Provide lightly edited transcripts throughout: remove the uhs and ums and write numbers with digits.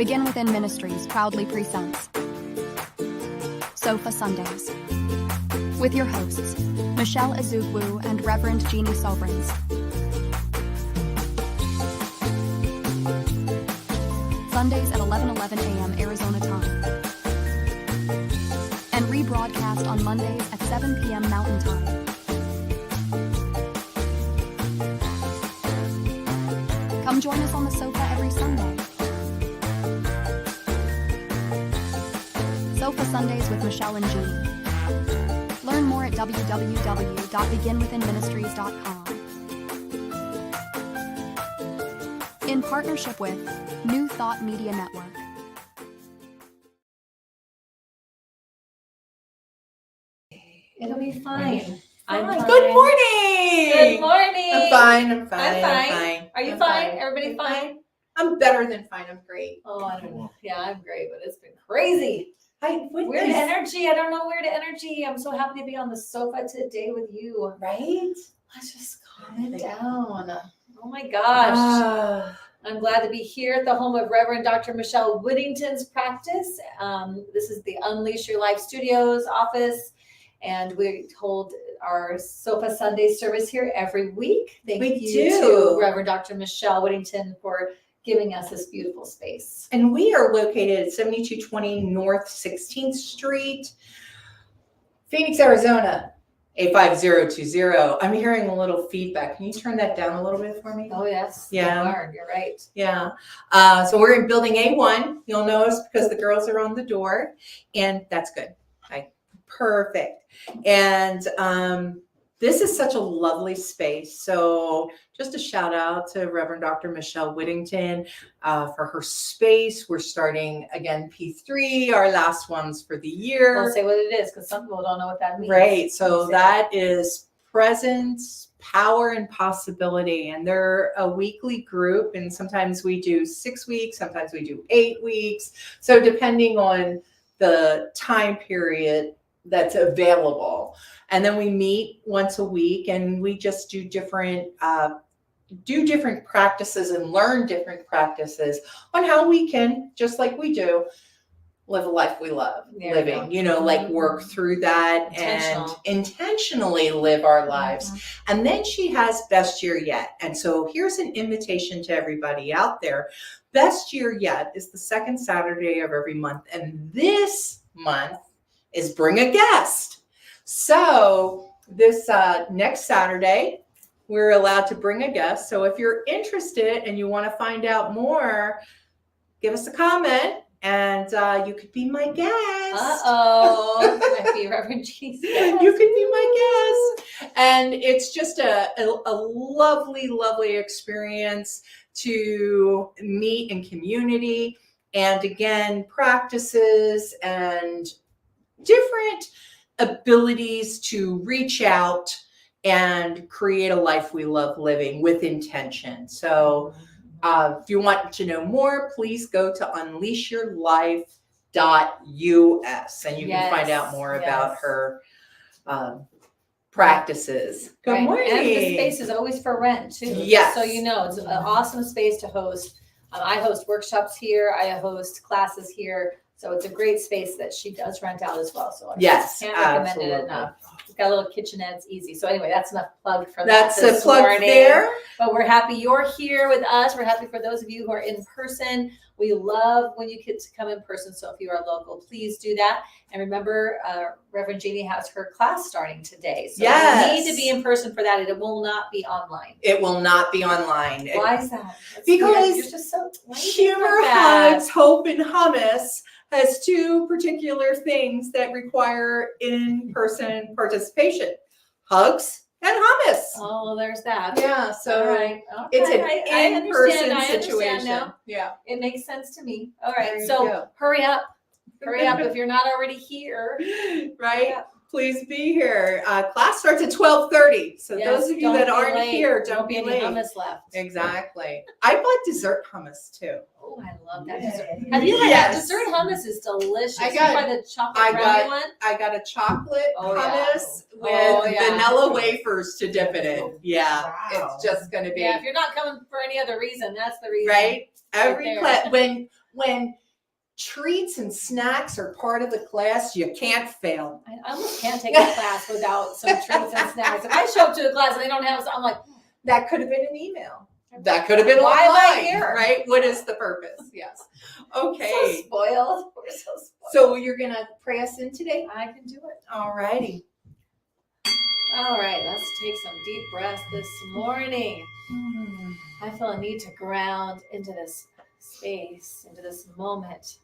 Begin Within Ministries proudly presents Sofa Sundays with your hosts, Michelle Azugwu and Reverend Jeannie Sobrins. Sundays at 11:11 a.m. Arizona time. And rebroadcast on Mondays at 7 p.m. Mountain Time. Come join us on the sofa every Sunday. Sofa Sundays with Michelle and Jeannie. Learn more at www.beginwithinministries.com. In partnership with New Thought Media Network. It'll be fine. I'm fine. Good morning. Good morning. I'm fine. I'm fine. Are you fine? Everybody fine? I'm better than fine. I'm great. Oh, I don't know. Yeah, I'm great, but it's been crazy. Weird Nice. energy. I don't know weird energy. I'm so happy to be on the sofa today with you. Right? Let's just calm it down. Oh my gosh. I'm glad to be here at the home of Reverend Dr. Michelle Whittington's practice. This is the Unleash Your Life Studios office, and we hold our Sofa Sunday service here every week. Thank you to Reverend Dr. Michelle Whittington for giving us this beautiful space. And we are located at 7220 North 16th Street, Phoenix, Arizona, 85020. I'm hearing a little feedback. Can you turn that down a little bit for me? Oh, yes. Yeah. You are. You're right. Yeah. So we're in building A1. You'll know us because the girls are on the door, and that's good. Perfect. And this is such a lovely space. So just a shout out to Reverend Dr. Michelle Whittington for her space. We're starting again P3, our last ones for the year. We'll say what it is because some people don't know what that means. Right. So that is presence, power, and possibility. And they're a weekly group. And sometimes we do 6 weeks, sometimes we do 8 weeks. So depending on the time period that's available. And then we meet once a week and we just do different practices and learn different practices on how we can, just like we do, live a life we love living, like work through that and intentionally live our lives. And then she has Best Year Yet. And so here's an invitation to everybody out there. Best Year Yet is the second Saturday of every month. And this month is Bring a Guest. So this next Saturday, we're allowed to bring a guest. So if you're interested and you want to find out more, give us a comment and you could be my guest. Might be Reverend Jeannie's guest. You could be my guest. And it's just a lovely, lovely experience to meet in community. And again, practices and different abilities to reach out and create a life we love living with intention. So if you want to know more, please go to unleashyourlife.us and you can find out more about her practices. Good morning. And the space is always for rent too. Yes. So it's an awesome space to host. I host workshops here. I host classes here. So it's a great space that she does rent out as well. So I can't recommend it enough. We've got a little kitchenette. It's easy. So anyway, that's enough plug for that. That's a plug there. But we're happy you're here with us. We're happy for those of you who are in person. We love when you get to come in person. So if you are local, please do that. And remember, Reverend Jeannie has her class starting today. So you need to be in person for that. It will not be online. It will not be online. Why is that? Because you're just so Humor, Hugs, Hope, and Hummus has two particular things that require in-person participation: hugs and hummus. Oh, well, there's that. Yeah, so all right. it's an in-person situation. Now. Yeah, it makes sense to me. All right, so hurry up if you're not already here. Right. Please be here. Class starts at 12:30. So those of you that aren't here, don't be late. Hummus left. Exactly. I bought dessert hummus too. Oh, I love that dessert. Have you had that? Dessert hummus is delicious. I got the chocolate brownie one. I got a chocolate hummus with vanilla wafers to dip it in. Yeah, it's just going to be. Yeah, if you're not coming for any other reason, that's the reason. Right. When when treats and snacks are part of the class, you can't fail. I almost can't take a class without some treats and snacks. If I show up to a class and they don't have some, I'm like, that could have been an email. That could have been why am I online, here? right? What is the purpose? Yes. Okay. So spoiled. We're so spoiled. So you're going to pray us in today? I can do it. All righty. All right, let's take some deep breaths this morning. I feel a need to ground into this space, into this moment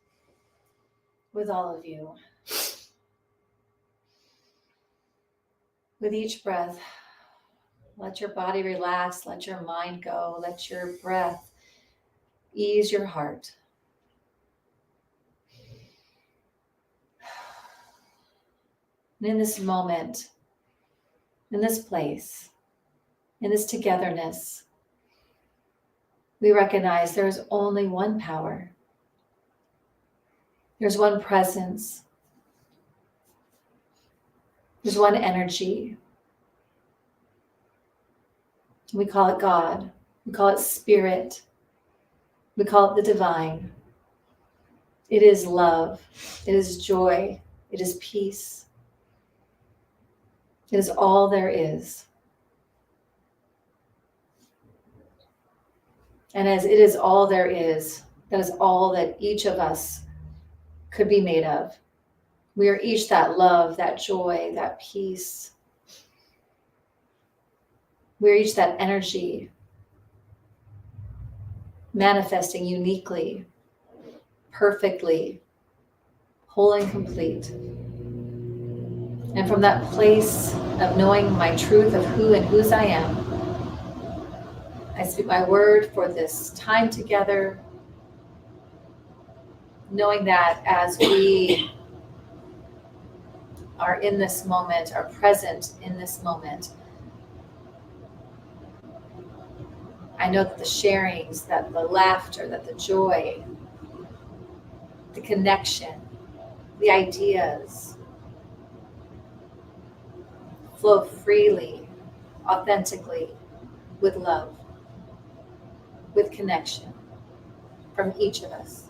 with all of you. With each breath, let your body relax, let your mind go, let your breath ease your heart. And in this moment, in this place, in this togetherness, we recognize there's only one power. There's one presence. There's one energy. We call it God. We call it Spirit. We call it the divine. It is love. It is joy. It is peace. It is all there is. And as it is all there is, that is all that each of us could be made of. We are each that love, that joy, that peace. We are each that energy manifesting uniquely, perfectly, whole and complete. And from that place of knowing my truth of who and whose I am, I speak my word for this time together, knowing that as we are in this moment, are present in this moment, I know that the sharings, that the laughter, that the joy, the connection, the ideas flow freely, authentically, with love, with connection from each of us.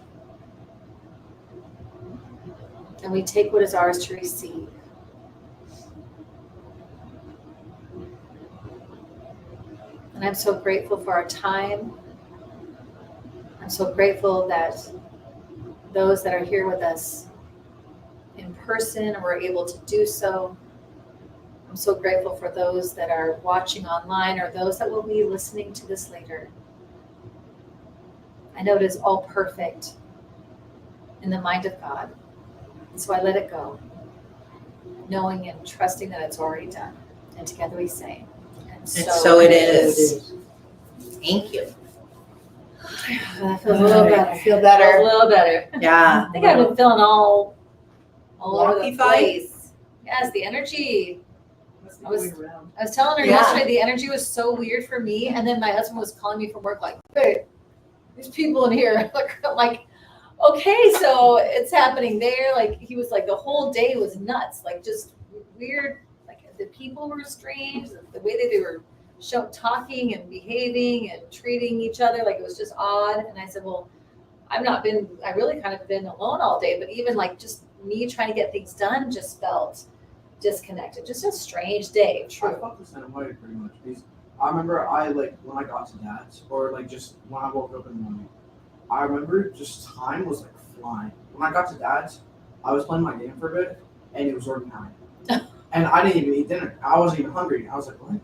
And we take what is ours to receive. And I'm so grateful for our time. I'm so grateful that those that are here with us in person were able to do so. I'm so grateful for those that are watching online or those that will be listening to this later. I know it is all perfect in the mind of God. And so I let it go, knowing and trusting that it's already done. And together we say, and so it is. Thank you. That feels a little better. Feel better? A little better. Yeah. I think I've been feeling all over the Wonky-fied? place. Yes, the energy. I was telling her yesterday the energy was so weird for me, and then my husband was calling me from work like, "Hey, there's people in here." I'm like, okay, so it's happening there. Like he was like the whole day was nuts, like just weird. Like the people were strange, the way that they were talking and behaving and treating each other, like it was just odd. And I said, well, I really kind of been alone all day, but even like just me trying to get things done just felt disconnected. Just a strange day. True. I felt the same way pretty much. Because I remember when I got to Dad's, or like just when I woke up in the morning, I remember just time was like flying. When I got to Dad's, I was playing my game for a bit, and it was already 9. And I didn't even eat dinner. I wasn't even hungry. I was like, what?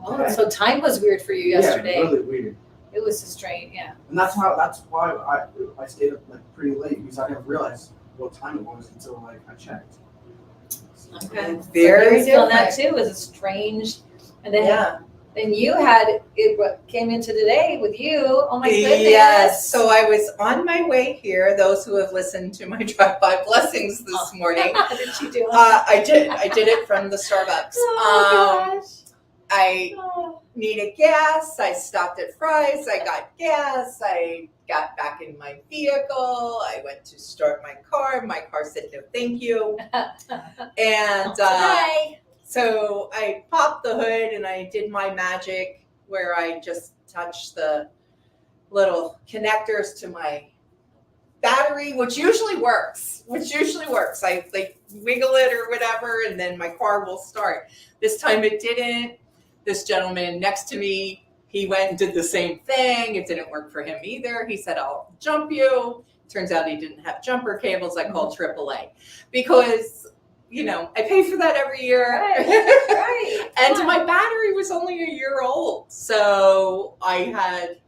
Oh, so time was weird for you yesterday. Yeah, really weird. It was just strange, yeah. And that's why I stayed up like pretty late, because I didn't realize what time it was until like I checked. Okay. Very so you feel different. that too was a strange, and then you had it. What came into today with you? Oh my goodness! Yes. So I was on my way here. Those who have listened to my drive-by blessings this morning, How did you do it? I did it from the Starbucks. Oh gosh! I needed gas. I stopped at Fry's. I got gas. I got back in my vehicle. I went to start my car. My car said no, thank you. And so I popped the hood and I did my magic where I just touched the little connectors to my battery, which usually works. I like wiggle it or whatever, and then my car will start. This time it didn't. This gentleman next to me, he went and did the same thing. It didn't work for him either. He said, I'll jump you. Turns out he didn't have jumper cables. I called AAA because, I pay for that every year. Right. And my battery was only a year old. So I had,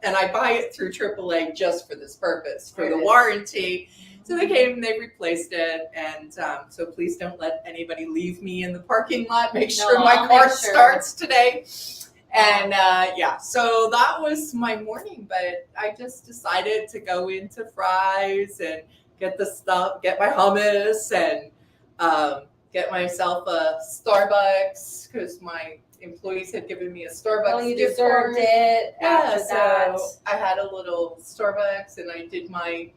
and I buy it through AAA just for this purpose, for the warranty. So they came and they replaced it. And so please don't let anybody leave me in the parking lot. Make sure my car starts today. And so that was my morning. But I just decided to go into Fry's and get my hummus and get myself a Starbucks because my employees had given me a Starbucks. Well, you deserved it. Yeah, so I had a little Starbucks and I did my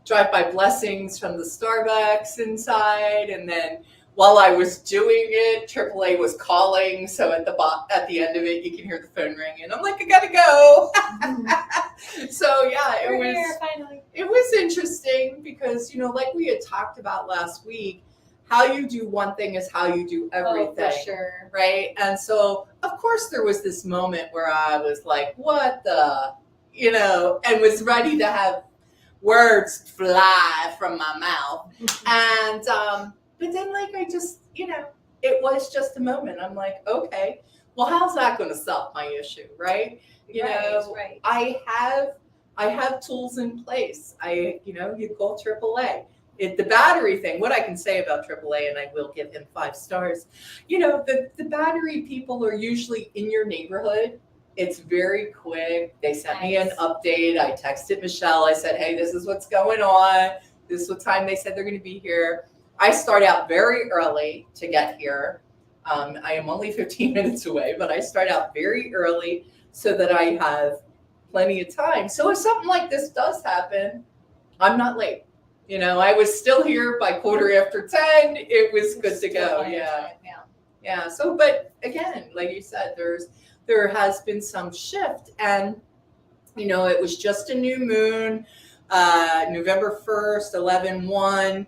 drive-by blessings from the Starbucks inside, and then while I was doing it, AAA was calling. So at the end of it, you can hear the phone ring, and I'm like, I gotta go. So yeah, it was interesting because like we had talked about last week, how you do one thing is how you do everything. Oh, for sure. Right? And so, of course, there was this moment where I was like, what the, and was ready to have words fly from my mouth. And, but then, I just, it was just a moment. I'm like, okay, well, how's that going to solve my issue? Right? Right. I have tools in place. You call AAA. The battery thing, what I can say about AAA, and I will give him 5 stars, the battery people are usually in your neighborhood. It's very quick. They sent me an update. I texted Michelle. I said, hey, this is what's going on. This is what time they said they're going to be here. I start out very early to get here. I am only 15 minutes away, but I start out very early so that I have plenty of time. So if something like this does happen, I'm not late. I was still here by 10:15. It was good to go. Yeah. So, but again, like you said, there has been some shift, and it was just a new moon. November 1st, 11/1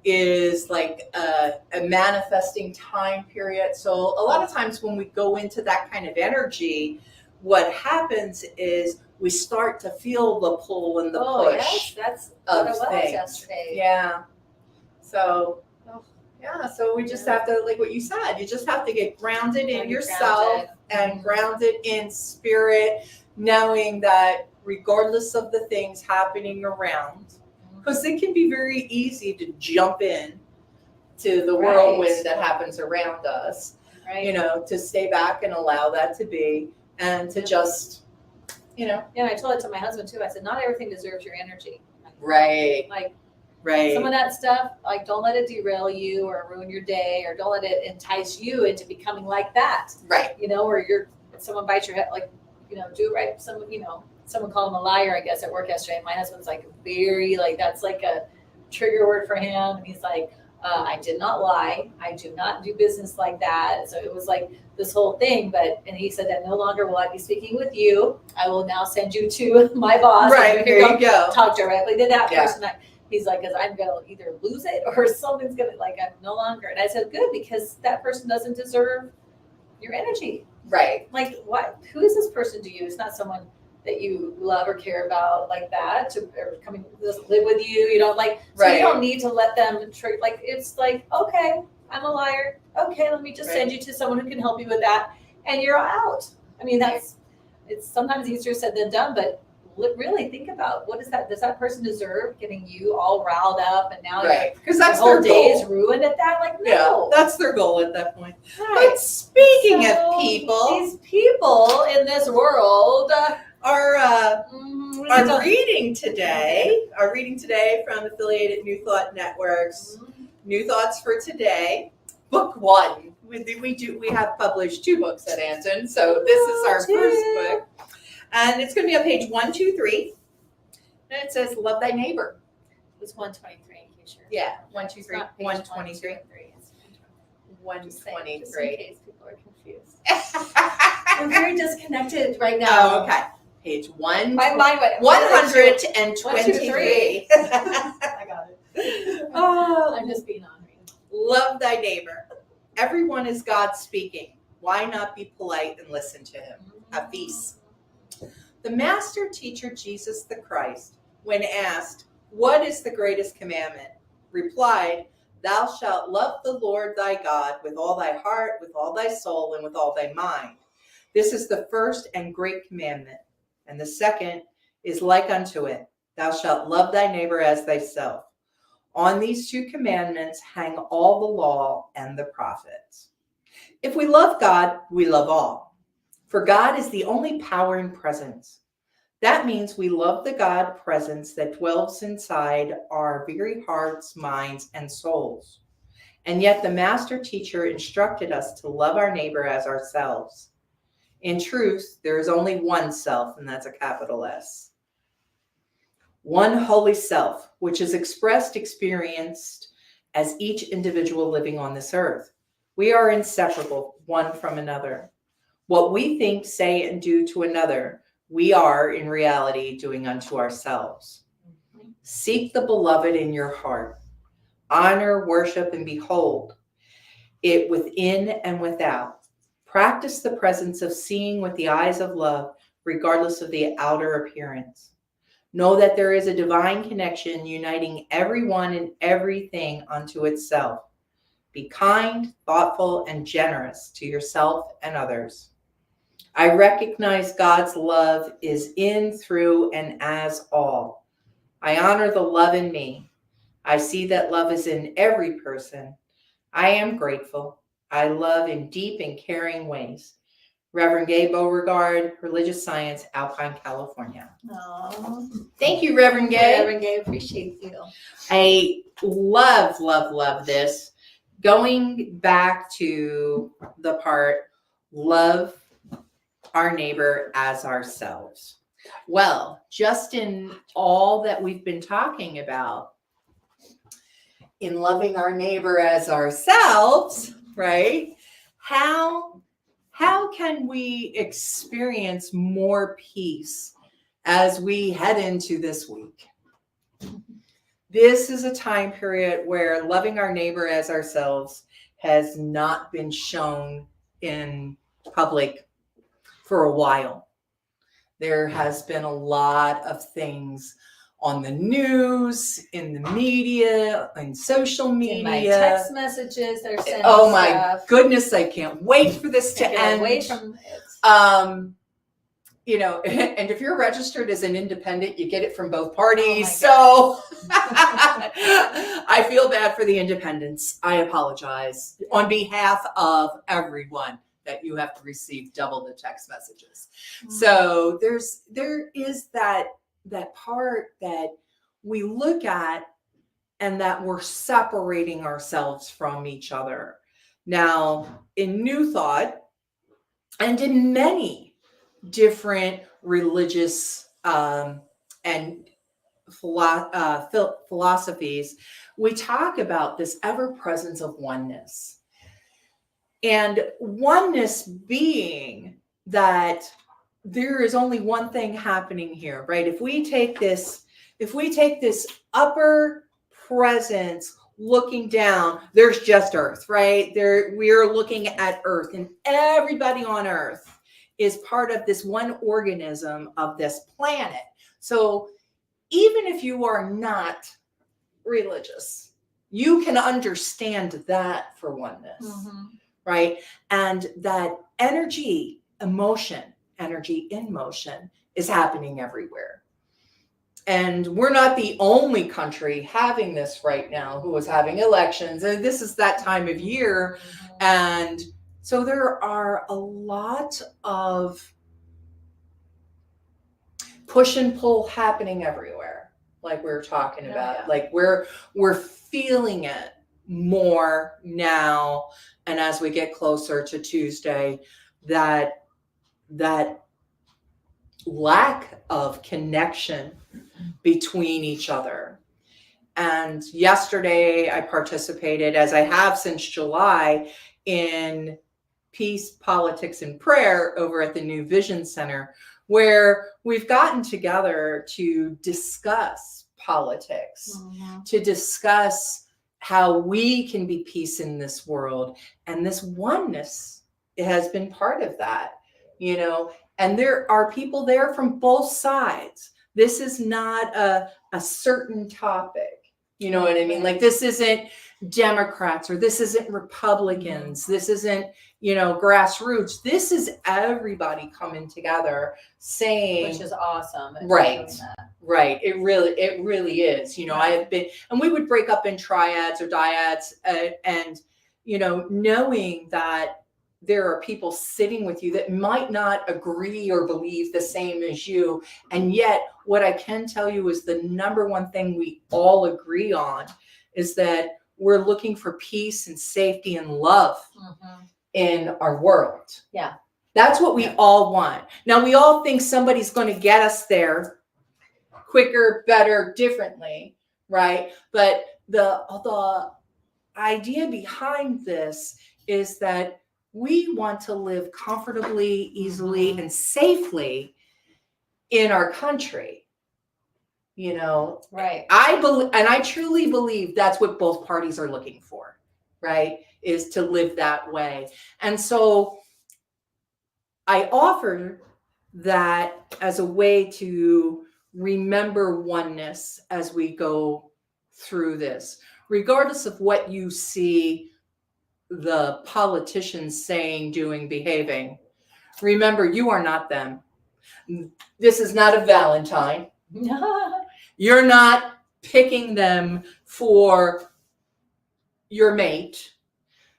is like a manifesting time period. So a lot of times when we go into that kind of energy, what happens is we start to feel the pull and the push. Yes, that's of what it was things. yesterday. Yeah. So, so we just have to, like what you said, you just have to get grounded in yourself and grounded in spirit, knowing that regardless of the things happening around, because it can be very easy to jump in to the whirlwind that happens around us, to stay back and allow that to be, and to just, Yeah, I told it to my husband too. I said, not everything deserves your energy. Right. Some of that stuff, don't let it derail you or ruin your day, or don't let it entice you into becoming like that. Right. Or someone bites your head, do it right. Someone called him a liar, I guess, at work yesterday. And my husband's very, that's like a trigger word for him. And he's like, I did not lie. I do not do business like that. So it was like this whole thing. And he said that no longer will I be speaking with you. I will now send you to my boss. Right, there you go. Talk directly to that person. He's like, because I'm going to either lose it or something's going to, I'm no longer. And I said, good, because that person doesn't deserve your energy. Right. What? Who is this person to you? It's not someone that you love or care about like that, or coming to live with you. You don't so you don't need to let them it's okay, I'm a liar. Okay, let me just send you to someone who can help you with that, and you're out. I mean, it's sometimes easier said than done, but really think about does that person deserve getting you all riled up, and now because that's the whole their day goal. is ruined at that? No. Yeah, that's their goal at that point. But speaking of people, these people in this world are reading today from Affiliated New Thought Networks. New Thoughts for Today, book 1. We have published 2 books at Anson, so this is our first book, and it's going to be on page 123, and it says "Love thy neighbor." It's 123. In case you're 123, 123, 123. Just in case people are confused. We're very disconnected right now. Oh, okay. Page 1. My mind went 123. I got it. Oh, I'm just being honoring. love thy neighbor. Everyone is God speaking. Why not be polite and listen to him? Have peace. The master teacher, Jesus the Christ, when asked, what is the greatest commandment? Replied, thou shalt love the Lord thy God with all thy heart, with all thy soul, and with all thy mind. This is the first and great commandment. And the second is like unto it. Thou shalt love thy neighbor as thyself. On these two commandments hang all the law and the prophets. If we love God, we love all. For God is the only power and presence. That means we love the God presence that dwells inside our very hearts, minds, and souls. And yet the master teacher instructed us to love our neighbor as ourselves. In truth, there is only one self, and that's a capital S. One holy self, which is experienced as each individual living on this earth. We are inseparable, one from another. What we think, say, and do to another, we are in reality doing unto ourselves. Seek the beloved in your heart. Honor, worship, and behold it within and without. Practice the presence of seeing with the eyes of love, regardless of the outer appearance. Know that there is a divine connection uniting everyone and everything unto itself. Be kind, thoughtful, and generous to yourself and others. I recognize God's love is in, through, and as all. I honor the love in me. I see that love is in every person. I am grateful. I love in deep and caring ways. Reverend Gay Beauregard, Religious Science, Alpine, California. Oh, Thank you, Reverend Gay. Reverend Gay, appreciate you. I love this. Going back to the part, love our neighbor as ourselves. Well, just in all that we've been talking about, in loving our neighbor as ourselves, right? How can we experience more peace as we head into this week? This is a time period where loving our neighbor as ourselves has not been shown in public for a while. There has been a lot of things on the news, in the media, in social media. In my text messages, they're sending Oh my stuff. goodness, I can't wait for this to end. Away from it. You know, and if you're registered as an independent, you get it from both parties. Oh So I feel bad for the independents. I apologize on behalf of everyone that you have to receive double the text messages. Mm-hmm. So there is that part that we look at and that we're separating ourselves from each other. Now, in New Thought and in many different religious and philosophies, we talk about this ever presence of oneness. And oneness being that there is only one thing happening here, right? If we take this upper presence looking down, there's just Earth, right? We are looking at Earth, and everybody on Earth is part of this one organism of this planet. So even if you are not religious, you can understand that for oneness, right? And that energy in motion is happening everywhere. And we're not the only country having this right now who is having elections. And this is that time of year. And so there are a lot of push and pull happening everywhere, like we were talking about. Yeah. Like we're feeling it more now. And as we get closer to Tuesday, that lack of connection between each other. And yesterday I participated, as I have since July, in Peace, Politics, and Prayer over at the New Vision Center, where we've gotten together to discuss politics, to discuss how we can be peace in this world. And this oneness has been part of that, you know, and there are people there from both sides. This is not a certain topic. You know what I mean? Like, this isn't Democrats or this isn't Republicans. This isn't, you know, grassroots. This is everybody coming together saying, which is awesome. Right. Right. It really is. You know, I have been, and we would break up in triads or dyads, and, you know, knowing that there are people sitting with you that might not agree or believe the same as you. And yet what I can tell you is the number one thing we all agree on is that we're looking for peace and safety and love in our world. Yeah. That's what we all want. Now, we all think somebody's going to get us there quicker, better, differently, right? But the idea behind this is that we want to live comfortably, easily, and safely in our country. You know, right. I believe, and I truly believe that's what both parties are looking for, right? Is to live that way. And so I offer that as a way to remember oneness as we go through this, regardless of what you see the politicians saying, doing, behaving. Remember, you are not them. This is not a Valentine. You're not picking them for your mate.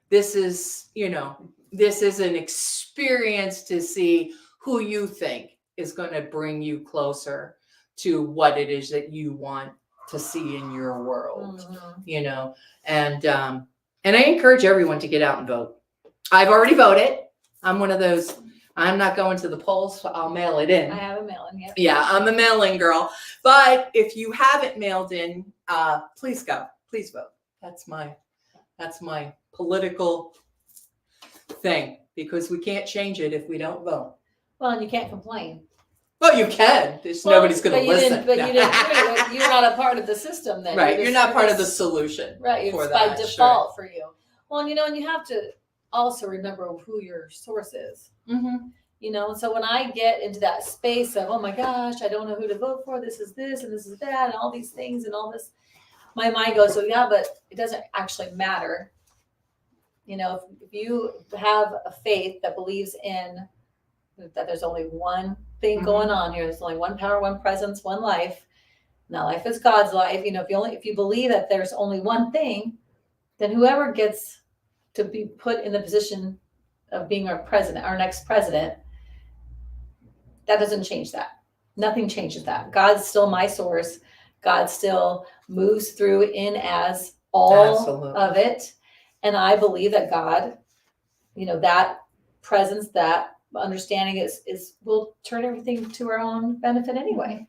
This is, you know, this is an experience to see who you think is going to bring you closer to what it is that you want to see in your world, you know, and I encourage everyone to get out and vote. I've already voted. I'm one of those, I'm not going to the polls, I'll mail it in. I have a mail-in, yeah. Yeah, I'm a mail-in girl. But if you haven't mailed in, please go. Please vote. That's my political thing, because we can't change it if we don't vote. Well, and you can't complain. Well, you can. Nobody's going to listen. But you didn't do it. You're not a part of the system then. Right. You're not part of the solution. Right. It's by default for you. Well, and, you know, and you have to also remember who your source is. You know, so when I get into that space of, oh my gosh, I don't know who to vote for. This is this and this is that and all these things and all this. My mind goes, so yeah, but it doesn't actually matter. You know, if you have a faith that believes in that there's only one thing going on here. There's only one power, one presence, one life. Now life is God's life. You know, if you believe that there's only one thing, then whoever gets to be put in the position of being our president, our next president, that doesn't change that. Nothing changes that. God's still my source. God still moves through in as all of it. And I believe that God, you know, that presence, that understanding is will turn everything to our own benefit anyway.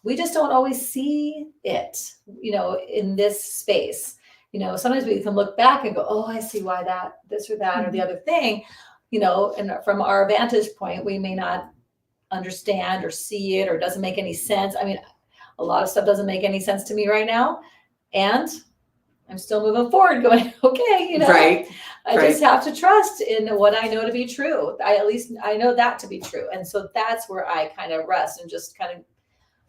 We just don't always see it, you know, in this space. You know, sometimes we can look back and go, oh, I see why that, this or that, or the other thing, you know, and from our vantage point, we may not understand or see it, or it doesn't make any sense. I mean, a lot of stuff doesn't make any sense to me right now. And I'm still moving forward going, okay, you know, I just have to trust in what I know to be true. At least I know that to be true. And so that's where I kind of rest and just kind of,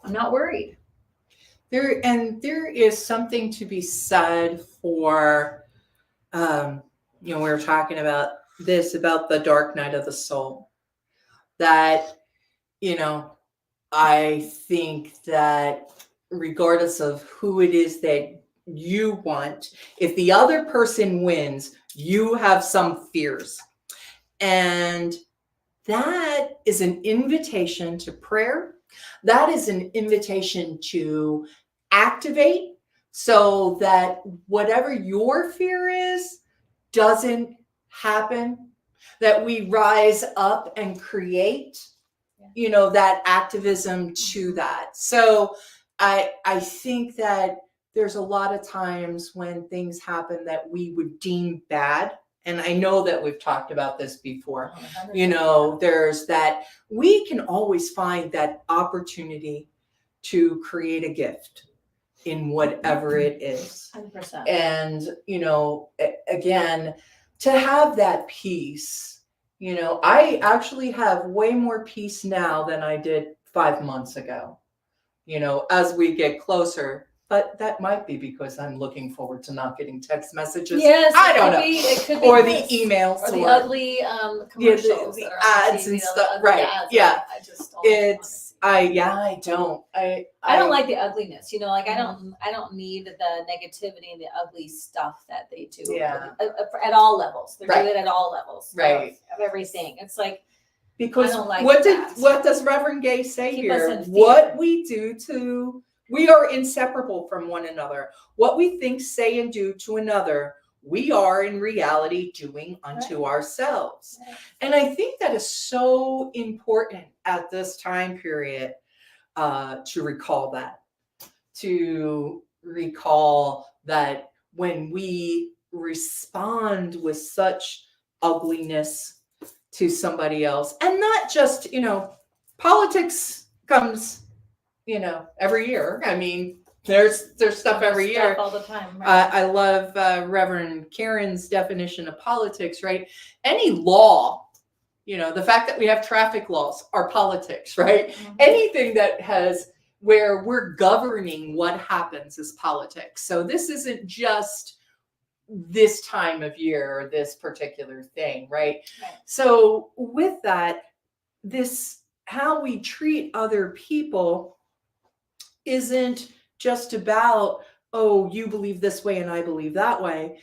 I'm not worried. There is something to be said for, you know, we were talking about this, about the dark night of the soul, that, you know, I think that regardless of who it is that you want, if the other person wins, you have some fears. And that is an invitation to prayer. That is an invitation to activate so that whatever your fear is doesn't happen, that we rise up and create, you know, that activism to that. So I think that there's a lot of times when things happen that we would deem bad, and I know that we've talked about this before, 100%. you know, there's that we can always find that opportunity to create a gift in whatever it is. 100%. And, you know, again, to have that peace, you know, I actually have way more peace now than I did 5 months ago, you know, as we get closer. But that might be because I'm looking forward to not getting text messages. Yes, I don't know. it could be Or the this. emails. Or the ugly commercials, the that are on ads TV, and the stuff. ugly Right. ads. Yeah. I just don't want to see. I don't. I don't like the ugliness, you know, like I don't need the negativity and the ugly stuff that they do. Yeah. At all levels. They're Right. doing it at all levels. Right. Of everything. It's like, Because I don't like what that. does Reverend Gay say Keep us here? in fear. What we do we are inseparable from one another. What we think, say, and do to another, we are in reality doing unto ourselves. Right. And I think that is so important at this time period to recall that when we respond with such ugliness to somebody else, and not just, you know, politics comes, you know, every year. I mean, there's stuff every year all the time. Right? I love Reverend Karen's definition of politics, right? Any law, you know, the fact that we have traffic laws are politics, right? Mm-hmm. Anything that has where we're governing what happens is politics. So this isn't just this time of year or this particular thing, right? So with that, this how we treat other people isn't just about, oh, you believe this way and I believe that way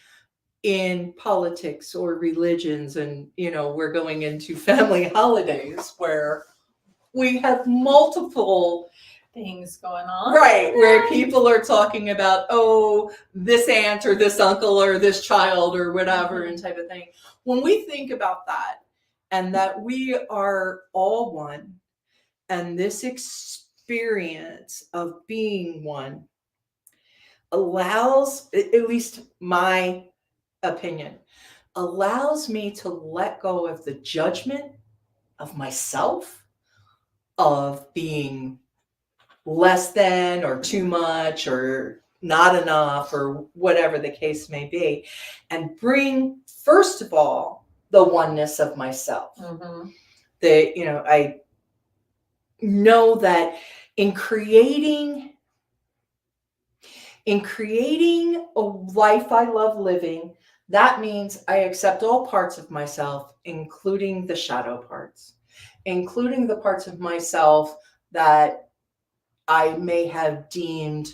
in politics or religions. And, you know, we're going into family holidays where we have multiple things going on. Right, where people are talking about, oh, this aunt or this uncle or this child or whatever and type of thing. When we think about that and that we are all one, and this experience of being one allows, at least my opinion, allows me to let go of the judgment of myself, of being less than or too much or not enough or whatever the case may be, and bring, first of all, the oneness of myself. Mm-hmm. You know, I know that in creating a life I love living, that means I accept all parts of myself, including the shadow parts, including the parts of myself that I may have deemed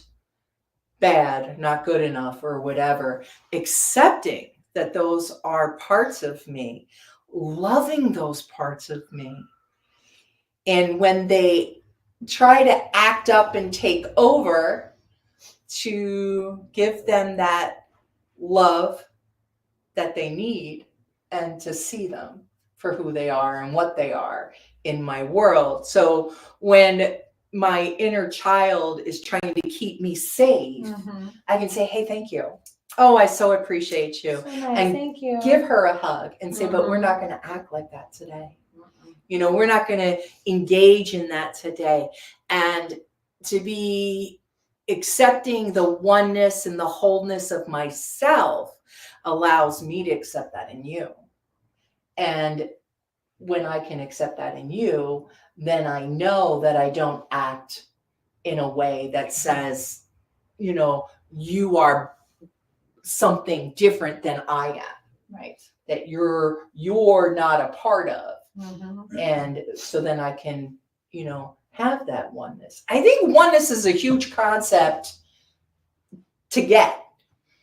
bad, not good enough, or whatever, accepting that those are parts of me, loving those parts of me. And when they try to act up and take over, to give them that love that they need and to see them for who they are and what they are in my world. So when my inner child is trying to keep me safe, I can say, hey, thank you. Oh, I so appreciate you. So nice. And thank you. give her a hug and say, but we're not going to act like that today. You know, we're not going to engage in that today. And to be accepting the oneness and the wholeness of myself allows me to accept that in you. And when I can accept that in you, then I know that I don't act in a way that says, you know, you are something different than I am. Right. That you're not a part of. Mm-hmm. And so then I can, you know, have that oneness. I think oneness is a huge concept to get.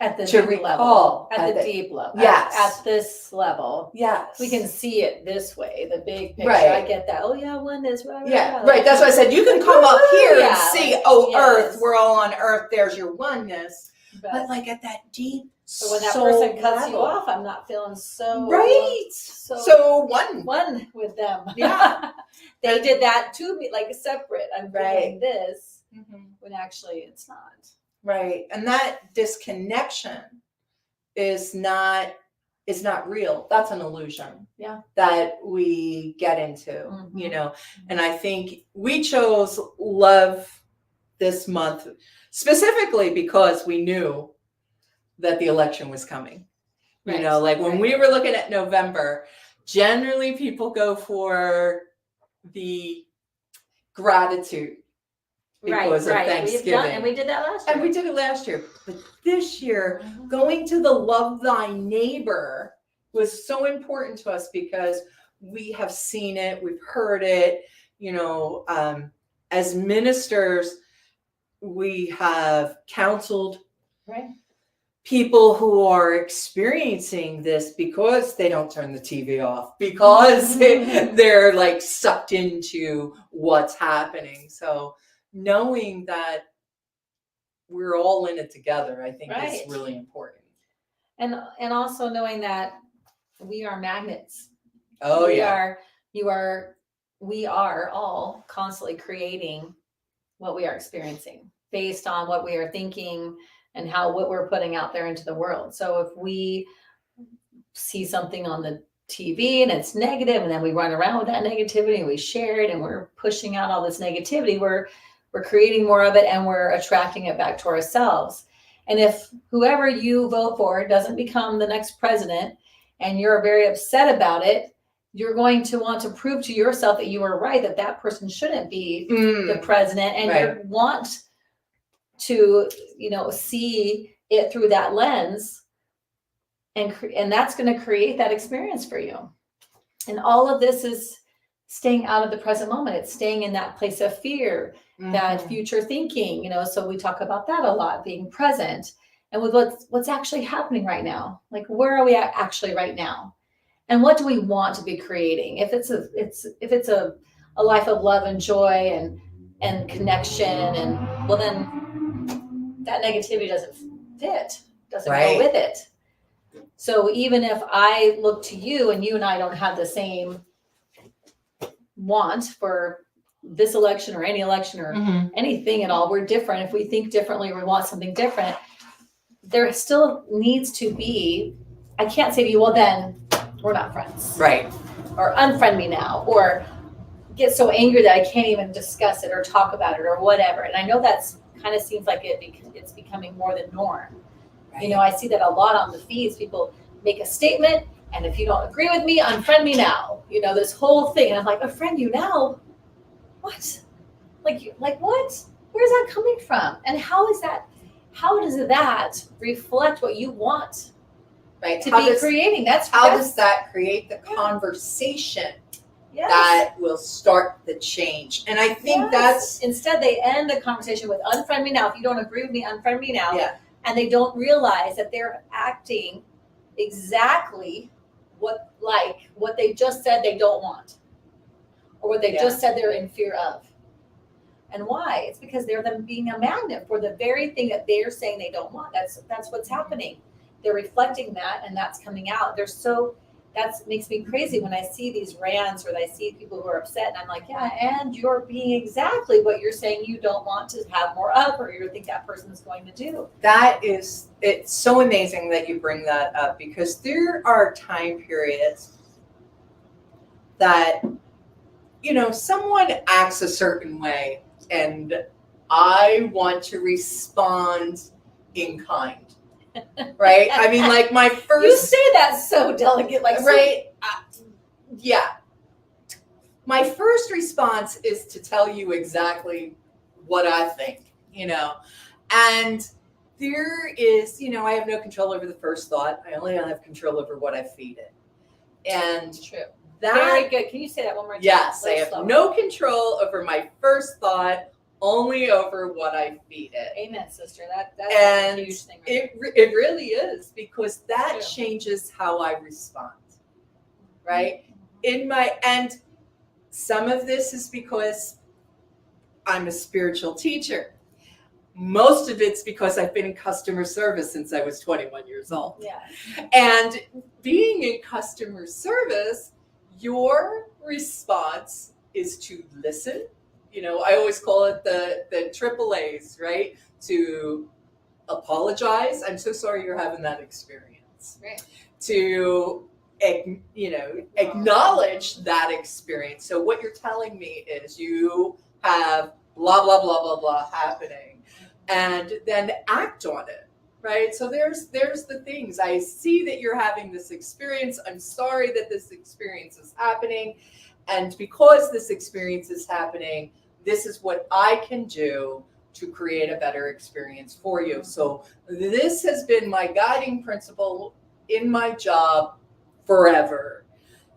At the To deep recall. level. At the deep level. Yes. At this level. Yes. We can see it this way, the big picture. Right. I get that. Oh yeah, oneness. Yeah, right. That's why I said you can come up here and see, like, oh, yes. Earth, we're all on Earth, there's your oneness. But like at that deep so when that soul person cuts level, you off, I'm not feeling so right. So one with them. Yeah. They did that to me, like separate. I'm Right. feeling this when actually it's not. Right. And that disconnection is not is not real. That's an illusion. Yeah. That we get into, Mm-hmm. you know. And I think we chose love this month specifically because we knew that the election was coming. You Right. know, like when we were looking at November, generally people go for the gratitude because of Thanksgiving. And we did that last year. And we did it last year. But this year, going to the love thy neighbor was so important to us because we have seen it, we've heard it, you know, as ministers, we have counseled people who are experiencing this because they don't turn the TV off, because they're like sucked into what's happening. So knowing that we're all in it together, I think is really important. And also knowing that we are magnets. Oh, We are all constantly creating what we are experiencing based on what we are thinking and what we're putting out there into the world. So if we see something on the TV and it's negative, and then we run around with that negativity and we share it and we're pushing out all this negativity, we're creating more of it and we're attracting it back to ourselves. And if whoever you vote for doesn't become the next president and you're very upset about it, you're going to want to prove to yourself that you were right, that person shouldn't be the president, and you want to, you know, see it through that lens, and that's going to create that experience for you. And all of this is staying out of the present moment. It's staying in that place of fear, that future thinking, you know, so we talk about that a lot, being present and with what's actually happening right now. Like, where are we at actually right now? And what do we want to be creating? If it's a life of love and joy and connection, and well, then that negativity doesn't go with it. So even if I look to you and you and I don't have the same want for this election or any election or anything at all, we're different. If we think differently or we want something different, there still needs to be, I can't say to you, well, then we're not friends. Right. Or unfriend me now, or get so angry that I can't even discuss it or talk about it or whatever. And I know that's kind of seems like it's becoming more the norm. Right. You know, I see that a lot on the feeds. People make a statement, and if you don't agree with me, unfriend me now. You know, this whole thing. And I'm like, unfriend you now? What? Like what? Where's that coming from? And how does that reflect what you want to be creating? How does that create the conversation that will start the change? And I think that's instead they end the conversation with unfriend me now. If you don't agree with me, unfriend me now. Yeah. And they don't realize that they're acting exactly what they just said they don't want, or what they just said they're in fear of. And why? It's because they're them being a magnet for the very thing that they're saying they don't want. That's what's happening. They're reflecting that, and that's coming out. That makes me crazy when I see these rants, or I see people who are upset, and I'm like, yeah, and you're being exactly what you're saying you don't want to have more of, or you think that person is going to do. It's so amazing that you bring that up, because there are time periods that, you know, someone acts a certain way and I want to respond in kind. Right? I mean, like my first... You say that so delicate, like... Right? Yeah. My first response is to tell you exactly what I think, you know. And there is, you know, I have no control over the first thought. I only have control over what I feed it. And true. Very good. Can you say that one more time? Yes, I have no control over my first thought, only over what I feed it. Amen, sister. That's a huge thing. Right? It really is, because that changes how I respond. Right? And some of this is because I'm a spiritual teacher. Most of it's because I've been in customer service since I was 21 years old. Yeah. And being in customer service, your response is to listen. You know, I always call it the triple A's, right? To apologize. I'm so sorry you're having that experience. Right. to acknowledge that experience. So what you're telling me is you have blah blah blah blah blah happening, and then act on it, right? So there's the things. I see that you're having this experience. I'm sorry that this experience is happening, and because this experience is happening, this is what I can do to create a better experience for you. So this has been my guiding principle in my job forever.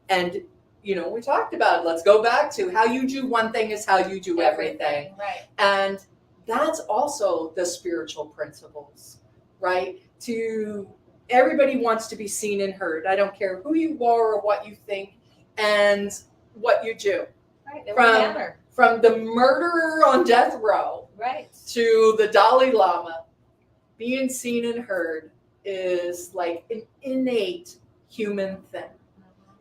And we talked about, let's go back to how you do one thing is how you do everything. Right. And that's also the spiritual principles, right? Everybody wants to be seen and heard. I don't care who you are or what you think and what you do. Right. From the murderer on death row, right, to the Dalai Lama, being seen and heard is like an innate human thing.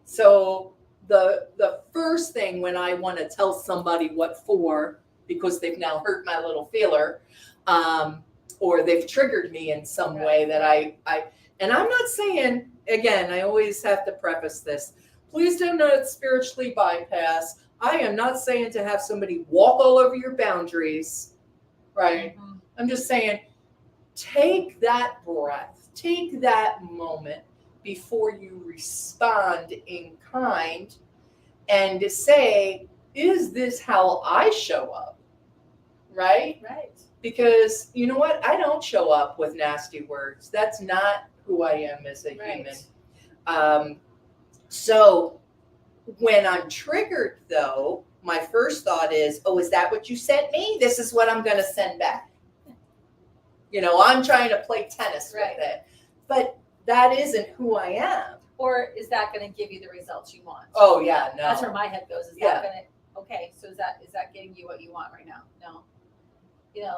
So the first thing when I want to tell somebody what for, because they've now hurt my little feeler, or they've triggered me in some way that I and I'm not saying, again, I always have to preface this, please do not spiritually bypass. I am not saying to have somebody walk all over your boundaries, right? Mm-hmm. I'm just saying, take that breath, take that moment before you respond in kind and to say, is this how I show up? Right? Right. Because you know what? I don't show up with nasty words. That's not who I am as a human. So when I'm triggered, though, my first thought is, oh, is that what you sent me? This is what I'm going to send back. I'm trying to play tennis with it. But that isn't who I am. Or is that going to give you the results you want? Oh, yeah, no. That's where my head goes. Is that going to, okay, so is that getting you what you want right now? No.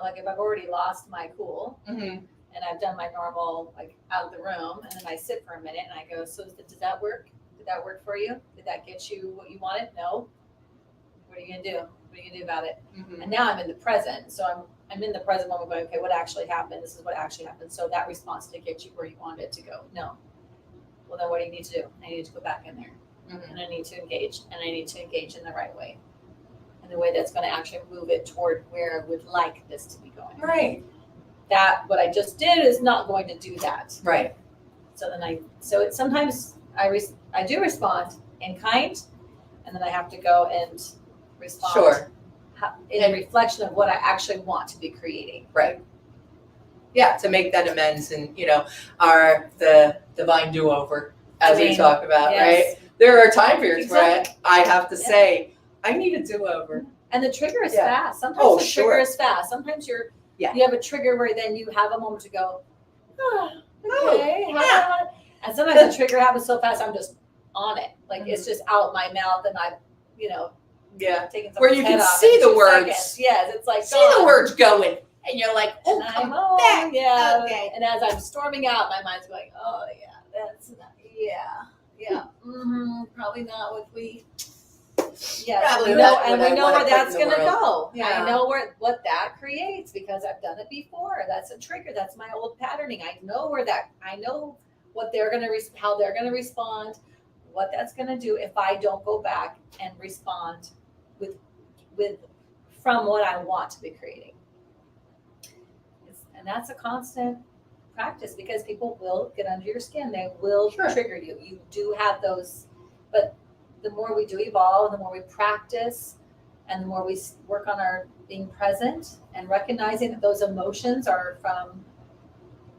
Like if I've already lost my cool, and I've done my normal, like out of the room, and then I sit for a minute and I go, so does that work? Did that work for you? Did that get you what you wanted? No. What are you going to do? What are you going to do about it? Mm-hmm. And now I'm in the present. So I'm in the present moment going, okay, what actually happened? This is what actually happened. So that response did get you where you wanted it to go. No. Well, then what do you need to do? I need to go back in there. Mm-hmm. And I need to engage. And I need to engage in the right way. In the way that's going to actually move it toward where I would like this to be going. Right. That, what I just did is not going to do that. Right. So it's sometimes I do respond in kind, and then I have to go and respond in reflection of what I actually want to be creating. Right. Yeah, to make that amends and, the divine do-over, as we talk about, right? There are time periods where I have to say, I need a do-over. And the trigger is fast. Sometimes trigger is fast. Sometimes you have a trigger where then you have a moment to go, okay. And sometimes the trigger happens so fast, I'm just on it. Like it's just out my mouth and I've, taken some where you can see the words. Seconds. Yes, it's like see the words going. And you're like, oh, come back. Yeah. Okay. And as I'm storming out, my mind's going, oh yeah, that's not, probably not what we. Yeah, we know where that's going to go. Yeah. I know what that creates because I've done it before. That's a trigger. That's my old patterning. I know what they're going to, how they're going to respond, what that's going to do if I don't go back and respond with from what I want to be creating. And that's a constant practice because people will get under your skin. They will trigger you. You do have those, but the more we do evolve, the more we practice, and the more we work on our being present and recognizing that those emotions are from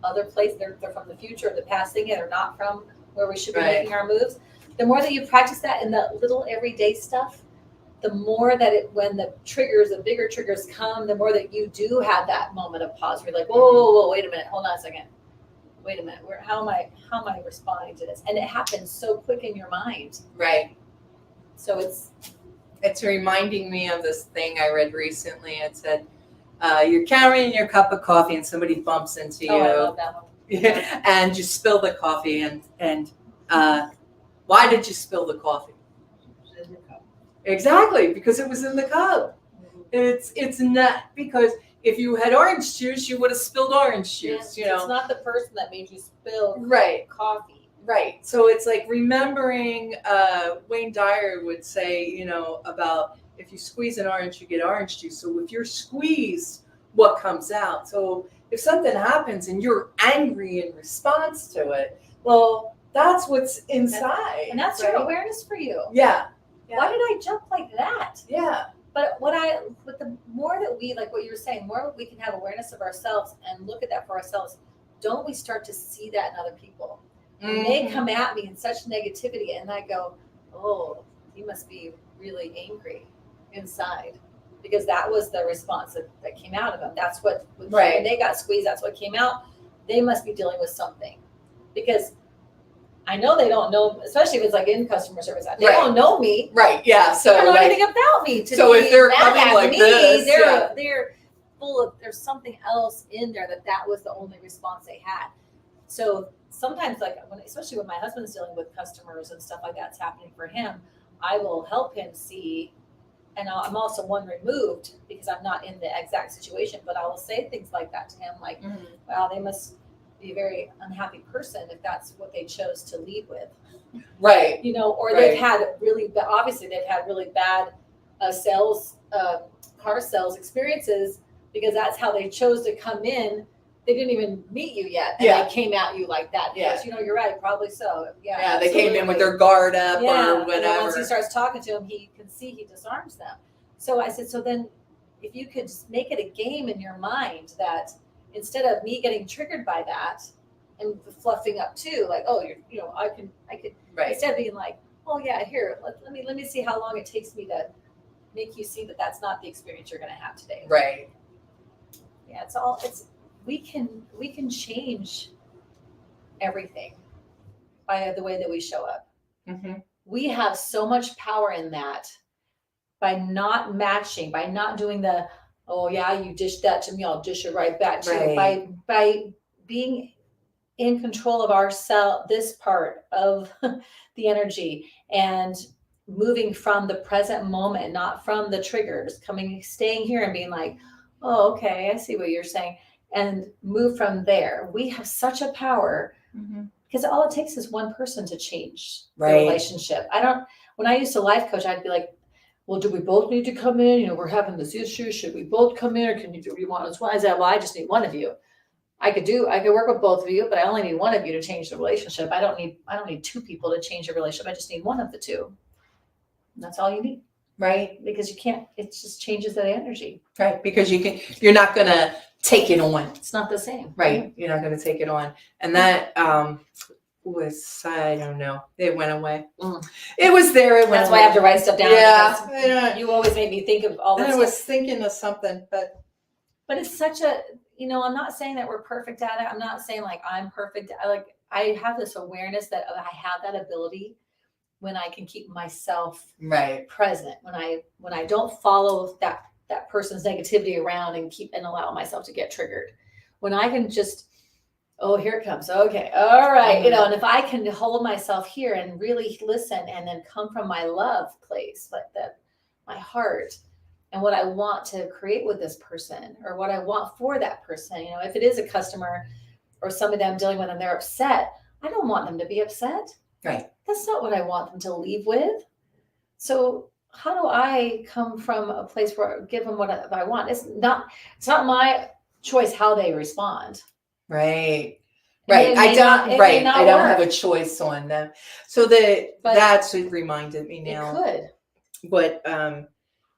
other places, they're from the future or the past thing, and they're not from where we should be making our moves. The more that you practice that in the little everyday stuff, the more that when the bigger triggers come, the more that you do have that moment of pause where you're like, whoa, wait a minute, hold on a second. Wait a minute, how am I responding to this? And it happens so quick in your mind. Right. So it's reminding me of this thing I read recently. It said, you're carrying your cup of coffee and somebody bumps into you. Oh, I love that one. Yeah. And you spill the coffee and why did you spill the coffee? Exactly, because it was in the cup. Mm-hmm. It's not because if you had orange juice, you would have spilled orange juice. It's not the person that made you spill right. coffee. Right. So it's like remembering, Wayne Dyer would say, about if you squeeze an orange, you get orange juice. So if you're squeezed, what comes out? So if something happens and you're angry in response to it, well, that's what's inside. And that's your awareness for you. Yeah. Why did I jump like that? Yeah. But the more that we, like what you were saying, the more we can have awareness of ourselves and look at that for ourselves, don't we start to see that in other people? And they come at me in such negativity, and I go, oh, he must be really angry inside, because that was the response that came out of them. That's what, when they got squeezed, that's what came out. They must be dealing with something, because I know they don't know, especially if it's like in customer service. They don't know me. Right. Yeah. So they don't know anything about me. So if they're coming like me, this, they're full of. There's something else in there that was the only response they had. So sometimes, like especially when my husband's dealing with customers and stuff like that's happening for him, I will help him see. And I'm also one removed because I'm not in the exact situation, but I will say things like that to him, like, "Wow, they must be a very unhappy person if that's what they chose to lead with." Right. Or they've had obviously they've had really bad car sales experiences, because that's how they chose to come in. They didn't even meet you yet, and they came at you like that. Because, you're right, probably so. Yeah, yeah, they came in with their guard up or whatever. And then once he starts talking to him, he can see he disarms them. So I said, so then if you could just make it a game in your mind that instead of me getting triggered by that and fluffing up too, like, oh, I could, instead of being like, oh yeah, here, let me see how long it takes me to make you see that that's not the experience you're going to have today. Right. Yeah, we can change everything by the way that we show up. Mm-hmm. We have so much power in that by not matching, by not doing the, oh yeah, you dished that to me, I'll dish it right back to you. By being in control of ourselves, this part of the energy, and moving from the present moment, not from the triggers, staying here and being like, oh, okay, I see what you're saying. And move from there. We have such a power, because all it takes is one person to change the relationship. When I used to life coach, I'd be like, well, do we both need to come in? We're having this issue. Should we both come in, or do you want us? I said, well, I just need one of you. I could work with both of you, but I only need one of you to change the relationship. I don't need two people to change the relationship. I just need one of the two. And that's all you need. Right? Because you can't, it just changes the energy. Right. Because you're not going to take it on. It's not the same. Right. You're not going to take it on. And that was, I don't know, it went away. It was there. That's why I have to write stuff down. Yeah. You always made me think of all this stuff. I was thinking of something, but it's such a, I'm not saying that we're perfect at it. I'm not saying like I'm perfect. I have this awareness that I have that ability when I can keep myself present, when I don't follow that person's negativity around and allow myself to get triggered. When I can just, oh, here it comes. Okay. All right. And if I can hold myself here and really listen, and then come from my love place, like that, my heart, and what I want to create with this person, or what I want for that person. If it is a customer or somebody that I'm dealing with and they're upset, I don't want them to be upset. Right. That's not what I want them to leave with. So how do I come from a place where I give them what I want? It's not my choice how they respond. Right. Right. I don't have a choice on them. So that's what reminded me now. It could. But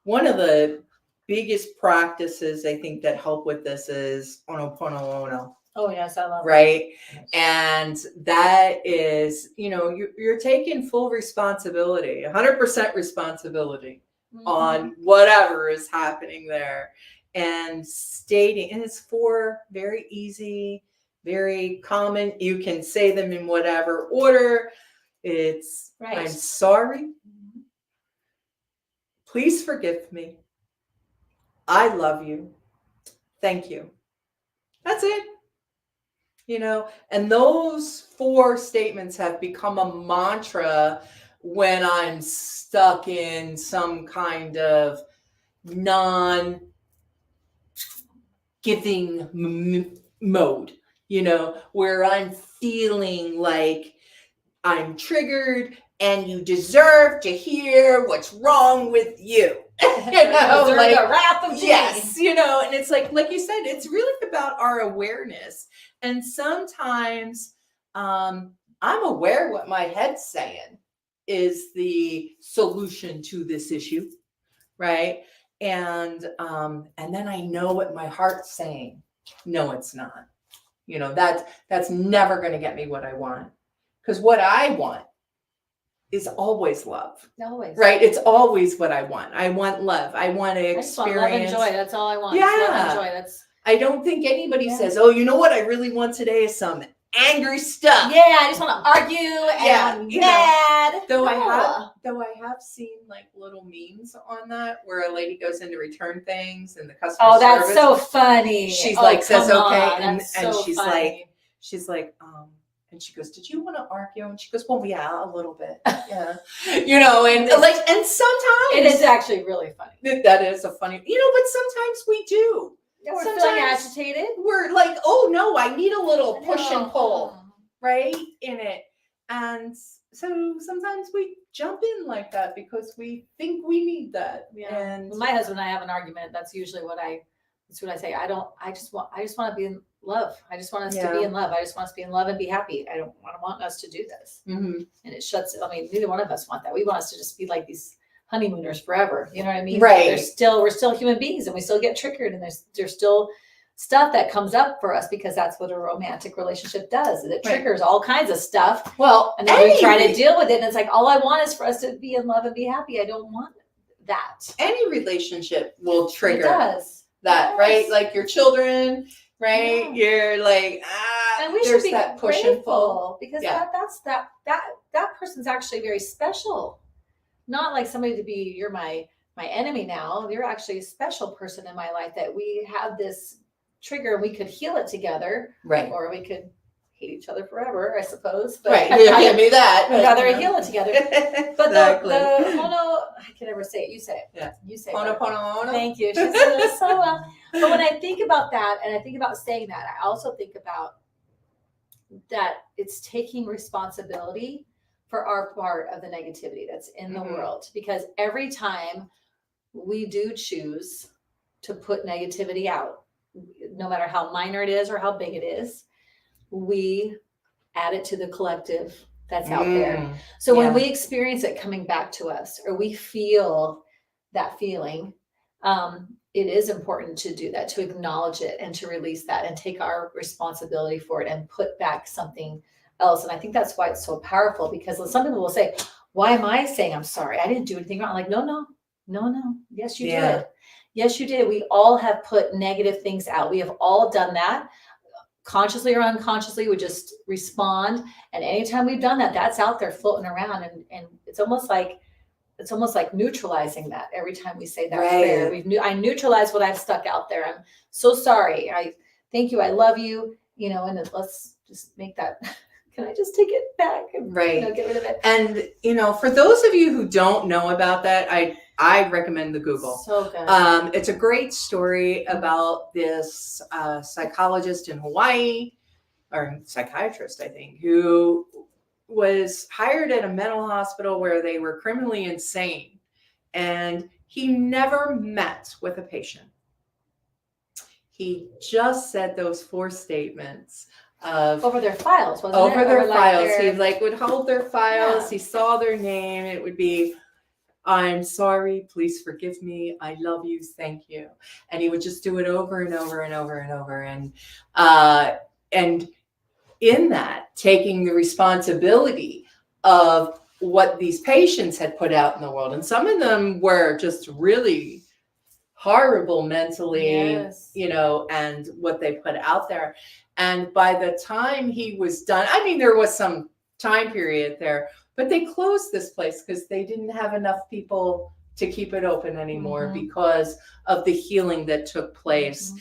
one of the biggest practices I think that help with this is Ho'oponopono. Oh yes, I love it. Right. And that is, you're taking full responsibility, 100% responsibility on whatever is happening there, and stating, and it's 4 very easy, very common. You can say them in whatever order. It's, I'm sorry. Please forgive me. I love you. Thank you. That's it. And those 4 statements have become a mantra when I'm stuck in some kind of non-giving mode, where I'm feeling like I'm triggered and you deserve to hear what's wrong with you. Like the wrath of Jenny. Yes, and it's like you said, it's really about our awareness. And sometimes I'm aware what my head's saying is the solution to this issue, right? And then I know what my heart's saying. No, it's not. That's never going to get me what I want. Because what I want is always love. Always. Right? It's always what I want. I want love. I want to experience. I just want love and joy. That's all I want. Yeah. Love and joy. I don't think anybody says, oh, you know what I really want today is some angry stuff. Yeah, I just want to argue and I'm mad. Though I have seen like little memes on that where a lady goes in to return things and the customer Oh, that's service, so funny. She's says okay, and so she's funny. and she goes, did you want to argue? And she goes, well, yeah, a little bit. Yeah. And sometimes it is actually really funny. That is a funny, but sometimes we do. Yeah, we're sometimes feeling agitated. We're like, oh no, I need a little push and pull, right, in it. And so sometimes we jump in like that because we think we need that. Yeah. And when my husband and I have an argument, that's usually what I say. I just want to be in love. I just want us to be in love. I just want us to be in love and be happy. I don't want us to do this. Mm-hmm. And it neither one of us want that. We want us to just be like these honeymooners forever. You know what I mean? Right. We're still human beings and we still get triggered and there's still stuff that comes up for us because that's what a romantic relationship does. It triggers all kinds of stuff. Well, and then we try to deal with it. And it's like, all I want is for us to be in love and be happy. I don't want that. Any relationship will trigger that, right? Like your children, right? Yeah. You're like, and we should be that push grateful and pull. Because that person's actually very special. Not like somebody to be, you're my enemy now. You're actually a special person in my life that we have this trigger and we could heal it together. Right. Or we could hate each other forever, I suppose. But right. Yeah, give me that. We'd rather heal it together. But exactly. the I can never say it. You say it. Yeah. You say it. Thank you. She said it so well. But when I think about that and I think about saying that, I also think about that it's taking responsibility for our part of the negativity that's in the world. Because every time we do choose to put negativity out, no matter how minor it is or how big it is, we add it to the collective that's out there. So when we experience it coming back to us or we feel that feeling, it is important to do that, to acknowledge it and to release that and take our responsibility for it and put back something else. And I think that's why it's so powerful, because some people will say, why am I saying I'm sorry? I didn't do anything wrong. I'm like, no. Yes, you did. Yes, you did. We all have put negative things out. We have all done that. Consciously or unconsciously, we just respond. And anytime we've done that, that's out there floating around. And it's almost like neutralizing that every time we say that prayer. I neutralize what I've stuck out there. I'm so sorry. I thank you. I love you. And let's just make that. Can I just take it back and get rid of it? And for those of you who don't know about that, I recommend the Google. So good. It's a great story about this psychologist in Hawaii, or psychiatrist, I think, who was hired at a mental hospital where they were criminally insane, and he never met with a patient. He just said those 4 statements of over their files, wasn't over it? their files. Like He would hold their files. Yeah. He saw their name. It would be, I'm sorry, please forgive me, I love you, thank you. And he would just do it over and over and over and over. And in that, taking the responsibility of what these patients had put out in the world. And some of them were just really horrible mentally, and what they put out there. And by the time he was done, there was some time period there, but they closed this place because they didn't have enough people to keep it open anymore Mhm. because of the healing that took place.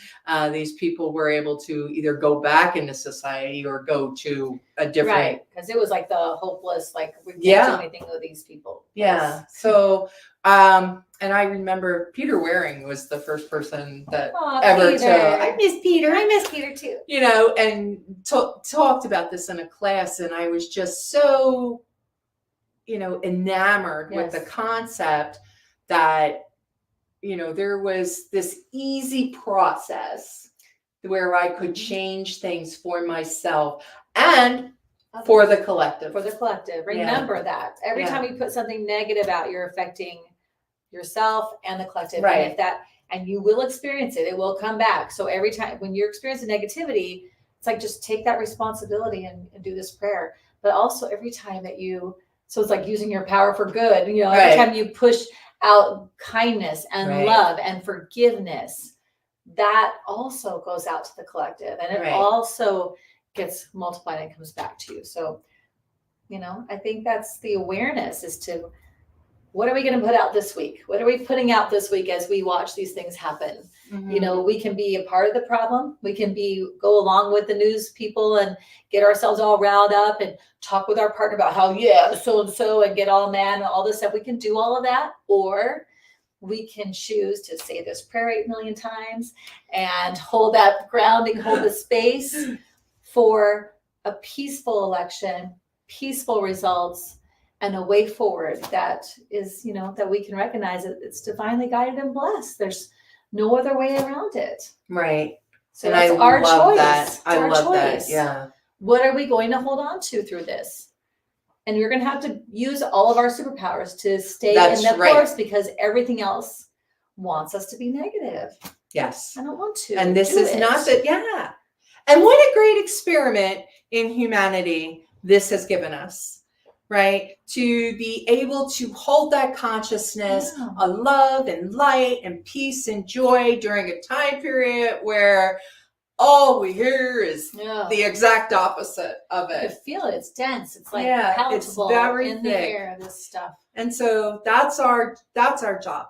These people were able to either go back into society or go to a different. Right, because it was like the hopeless, like we can't Yeah. do anything with these people. Yeah. So, and I remember Peter Waring was the first person that Aw, ever Peter. to. I miss Peter. I miss Peter too. You know, and talked about this in a class, and I was just so, you know, enamored with the Yes. concept that, you know, there was this easy process where I could change things for myself and for the collective. For the collective. Yeah. Remember that. Every Yeah. time you put something negative out, you're affecting yourself and the collective. Right. And if that, and you will experience it, it will come back. So every time when you're experiencing negativity, it's like just take that responsibility and do this prayer. But also every time that you, so it's like using your power for good. You know, every Right. time you push out kindness and Right. love and forgiveness, that also goes out to the collective, and it Right. also gets multiplied and comes back to you. So, you know, I think that's the awareness is to, what are we going to put out this week? What are we putting out this week as we watch these things happen? Mhm. You know, we can be a part of the problem. We can go along with the news people and get ourselves all riled up and talk with our partner about how, yeah, so-and-so, and get all mad and all this stuff. We can do all of that, or we can choose to say this prayer 8 million times and hold that grounding, hold the space for a peaceful election, peaceful results, and a way forward that is, you know, that we can recognize that it's divinely guided and blessed. There's no other way around it. Right. So And that's I our love choice. that. It's I our love that. choice. Yeah. What are we going to hold on to through this? And we're going to have to use all of our superpowers to stay That's in the right. course, because everything else wants us to be negative. Yes. I don't want to. And this do is it. not that, yeah. And what a great experiment in humanity this has given us, right? To be able to hold that consciousness Yeah. of love and light and peace and joy during a time period where all we hear is Yeah. the exact opposite of You it. feel it. It's dense. It's like Yeah, palatable it's very in the thick. air, this stuff. And so that's our job.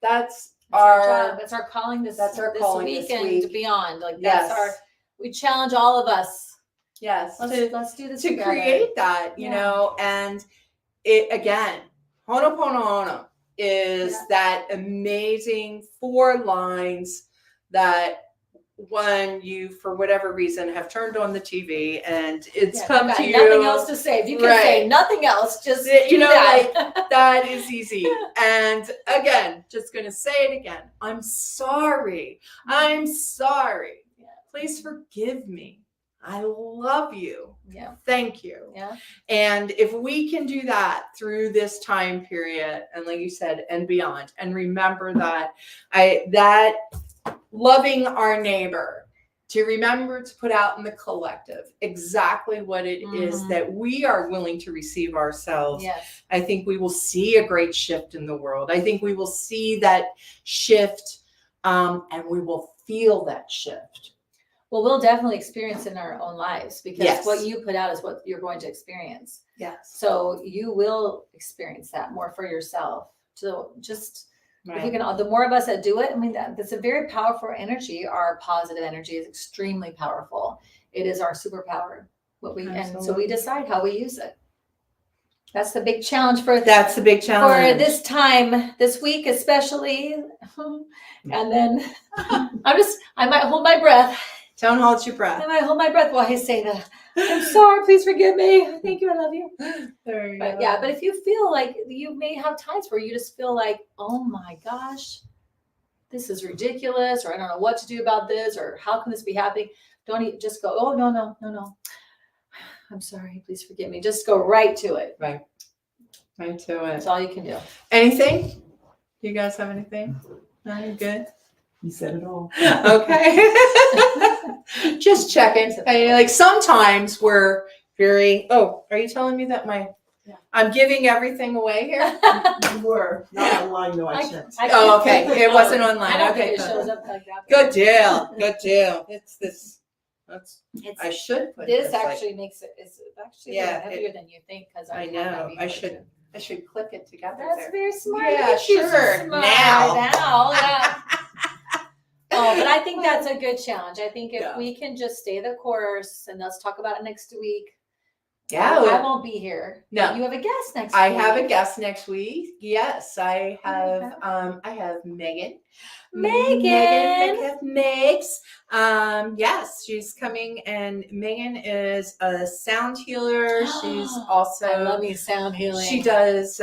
That's It's our job. That's our calling this calling week this and week. beyond. Like Yes. we challenge all of us. Yes. Let's do this to together. create that, you Yeah. know, and it again, Ho'oponopono is Yeah. that amazing 4 lines that when you, for whatever reason, have turned on the TV and it's Yeah, come I've to got you. nothing else to say. If you can say Right. nothing else, just You do know, that. That is easy. And again, just going to say it again. I'm sorry. I'm sorry. Yeah. Please forgive me. I love you. Yeah. Thank you. Yeah. And if we can do that through this time period, and like you said, and beyond, and remember that that loving our neighbor, to remember to put out in the collective exactly what it is that we are willing to receive ourselves. Yes. I think we will see a great shift in the world. I think we will see that shift, and we will feel that shift. Well, we'll definitely experience it in our own lives, because Yes. what you put out is what you're going to experience. Yes. So you will experience that more for yourself. So just if we Right. can, the more of us that do it, I mean, that's a very powerful energy. Our positive energy is extremely powerful. It is our superpower. And so we decide how we use it. That's the big challenge That's the big challenge. for this time, this week especially. And then I might hold my breath. Don't hold your breath. I might hold my breath while I say that. I'm sorry, please forgive me. Thank you, I love you. There you But go. yeah, but if you feel like, you may have times where you just feel like, oh my gosh, this is ridiculous, or I don't know what to do about this, or how can this be happening? Don't just go, oh, no. I'm sorry, please forgive me. Just go right to it. Right to it. That's all you can do. Anything? You guys have anything? No, you good? You said it all. Okay. Just checking. Like sometimes we're very, oh, are you telling me that I'm giving everything away here? You were not online though. I checked. Oh, okay. It wasn't I online. don't Okay. think it shows up like that. Good deal. Good deal. It's this. It's, I should put this like- actually makes it's actually Yeah, heavier than you think, because I know. I should I should click it together. That's there. very smart. Yeah, Look at you, sure. smart. Now. Yeah. Oh, but I think that's a good challenge. I think if Yeah. we can just stay the course, and let's talk about it next week. Yeah. I won't be here. No. You have a guest next I week. have a guest next week. Yes, I have Megan. Megs. Yes, she's coming, and Megan is a sound healer. She's also I love me sound healing. She does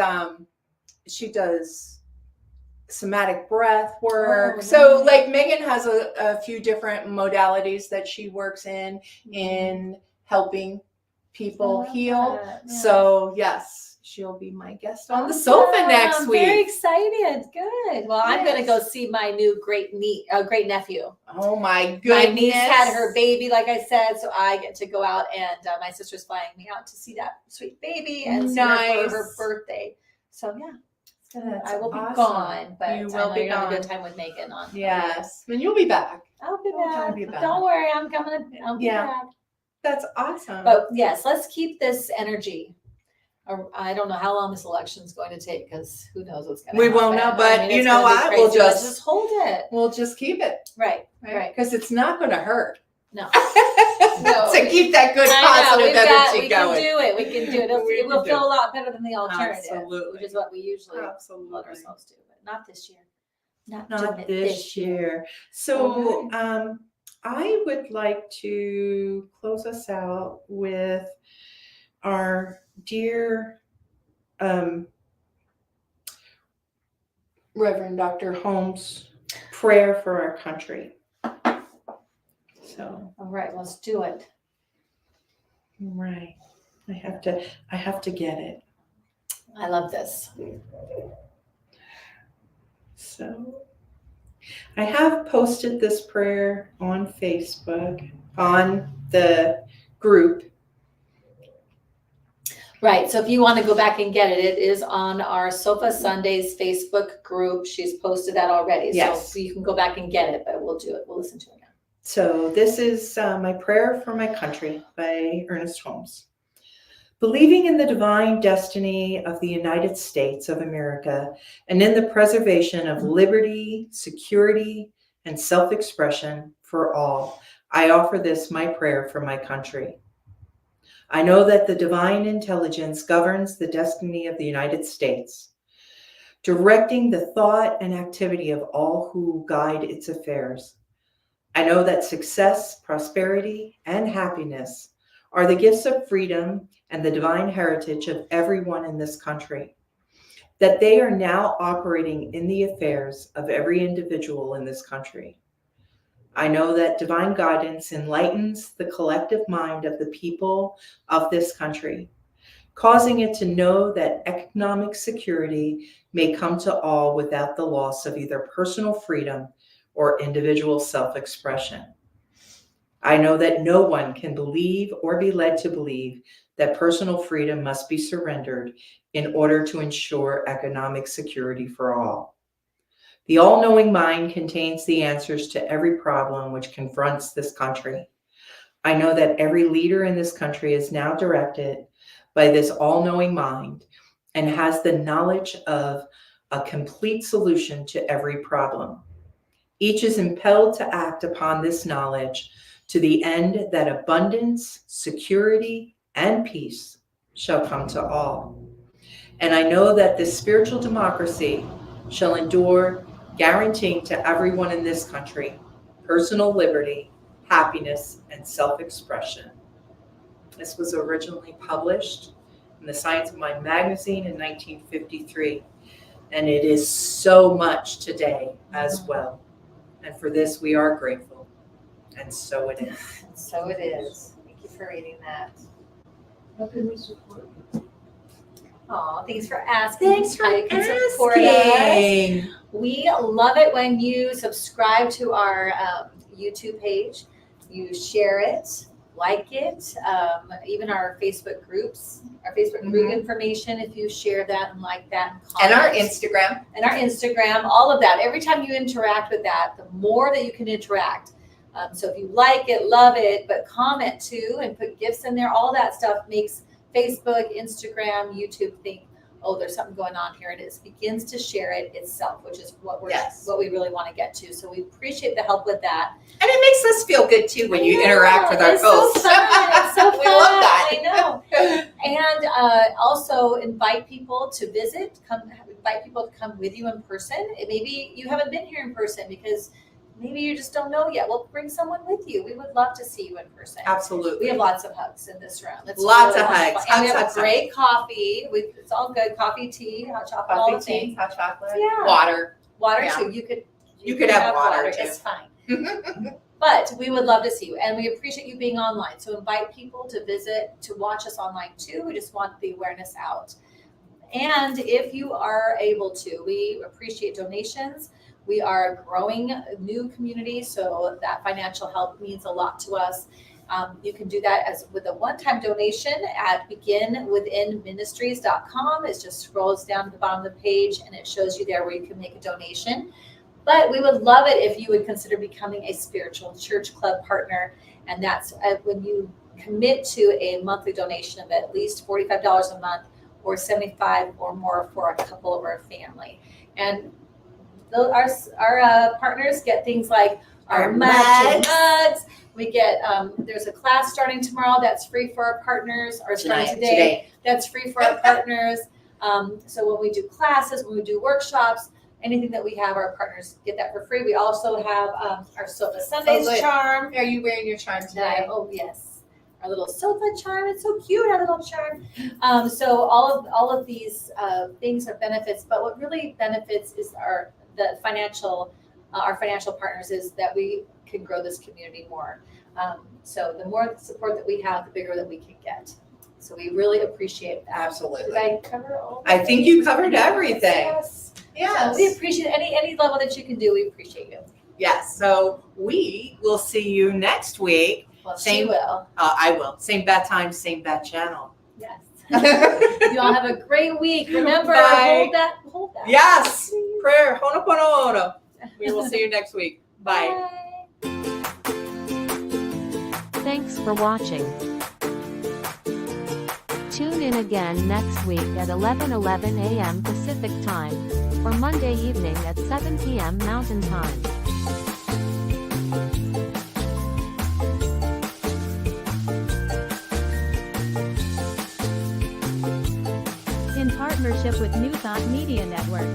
somatic breath work. So like Megan has a few different modalities that she works in helping people heal. Yeah. So yes, she'll be my guest on the sofa next week. Very excited. Good. Well, I'm going to go see my new great nephew. Oh my goodness. My niece had her baby, like I said, so I get to go out, and my sister's flying me out to see that sweet baby and see her for her birthday. So yeah. I will be gone, but you will be have gone. a good time with Megan on. Yes, and you'll be back. I'll be I'll back. be back. Don't worry, I'm coming. I'll be back. That's awesome. But yes, let's keep this energy. I don't know how long this election is going to take, because who knows what's going to happen. We won't know, but you know what? We'll just hold it. We'll just keep it. Right. Because it's not going to hurt. No. To keep that good positive energy going. We can do it. We can do it. It will feel a lot better than the alternative. Absolutely. Which is what we usually let ourselves do, but not this year. Not this year. So I would like to close us out with our dear Reverend Dr. Holmes' prayer for our country. So, all right, let's do it. Right. I have to get it. I love this. So I have posted this prayer on Facebook, on the group. Right. So if you want to go back and get it, it is on our Sofa Sundays Facebook group. She's posted that already. Yes. So you can go back and get it, but we'll do it. We'll listen to it now. So this is my prayer for my country by Ernest Holmes. Believing in the divine destiny of the United States of America and in the preservation of liberty, security, and self-expression for all, I offer this my prayer for my country. I know that the divine intelligence governs the destiny of the United States, directing the thought and activity of all who guide its affairs. I know that success, prosperity, and happiness are the gifts of freedom and the divine heritage of everyone in this country, that they are now operating in the affairs of every individual in this country. I know that divine guidance enlightens the collective mind of the people of this country, causing it to know that economic security may come to all without the loss of either personal freedom or individual self-expression. I know that no one can believe or be led to believe that personal freedom must be surrendered in order to ensure economic security for all. The all-knowing mind contains the answers to every problem which confronts this country. I know that every leader in this country is now directed by this all-knowing mind and has the knowledge of a complete solution to every problem. Each is impelled to act upon this knowledge to the end that abundance, security, and peace shall come to all. And I know that this spiritual democracy shall endure, guaranteeing to everyone in this country personal liberty, happiness, and self-expression. This was originally published in the Science of Mind magazine in 1953, and it is so much today as well. And for this, we are grateful. And so it is. So it is. Thank you for reading that. How can we support you? Oh, thanks for asking. Thanks for How you can support us. asking. We love it when you subscribe to our YouTube page. You share it, like it, even our Facebook groups, our Facebook group information, if you share that and like that. And our comment. Instagram. And our Instagram, all of that. Every time you interact with that, the more that you can interact. So if you like it, love it, but comment too and put gifts in there, all that stuff makes Facebook, Instagram, YouTube think, oh, there's something going on here, and it begins to share it itself, which is what Yes. what we really want to get to. So we appreciate the help with that. And it makes us feel good too when you interact with our it's posts. So fun. It's so fun. We love that. I know. And also invite people to visit. Invite people to come with you in person. Maybe you haven't been here in person because maybe you just don't know yet. Well, bring someone with you. We would love to see you in person. Absolutely. We have lots of hugs in this room. It's Lots really of hugs. And we have Hugs, a great coffee. It's all good. Coffee, tea, hot chocolate, all the Coffee, tea, things. hot chocolate, Yeah. water. Water Yeah. too. You could have water, too. It's fine. But we would love to see you, and we appreciate you being online. So invite people to visit, to watch us online too. We just want the awareness out. And if you are able to, we appreciate donations. We are growing a new community, so that financial help means a lot to us. You can do that as with a one-time donation at beginwithinministries.com. It just scrolls down to the bottom of the page, and it shows you there where you can make a donation. But we would love it if you would consider becoming a spiritual church club partner. And that's when you commit to a monthly donation of at least $45 a month or $75 or more for a couple or a family. And our partners get things like our matching mugs. We get, there's a class starting tomorrow that's free for our partners, or starting today. That's free for our partners. So when we do classes, when we do workshops, anything that we have, our partners get that for free. We also have our Sofa Sundays charm. Are you wearing your charm today? Oh yes, our little sofa charm. It's so cute, our little charm. So all of these things are benefits, but what really benefits is our financial partners is that we can grow this community more. So the more support that we have, the bigger that we can get. So we really appreciate that. Absolutely. Did I cover all? I think you covered everything. Yes. Yes. So we appreciate any level that you can do. We appreciate you. Yes. So we will see you next week. Well, she will. I will. Same bat time, same bat channel. Yes. You all have a great week. Remember, Bye. hold that. Yes. Prayer. Honoponopono. We will see you next week. Bye. Thanks for watching. Tune in again next week at 11:11 a.m. Pacific Time, or Monday evening at 7 p.m. Mountain Time. In partnership with New Thought Media Network.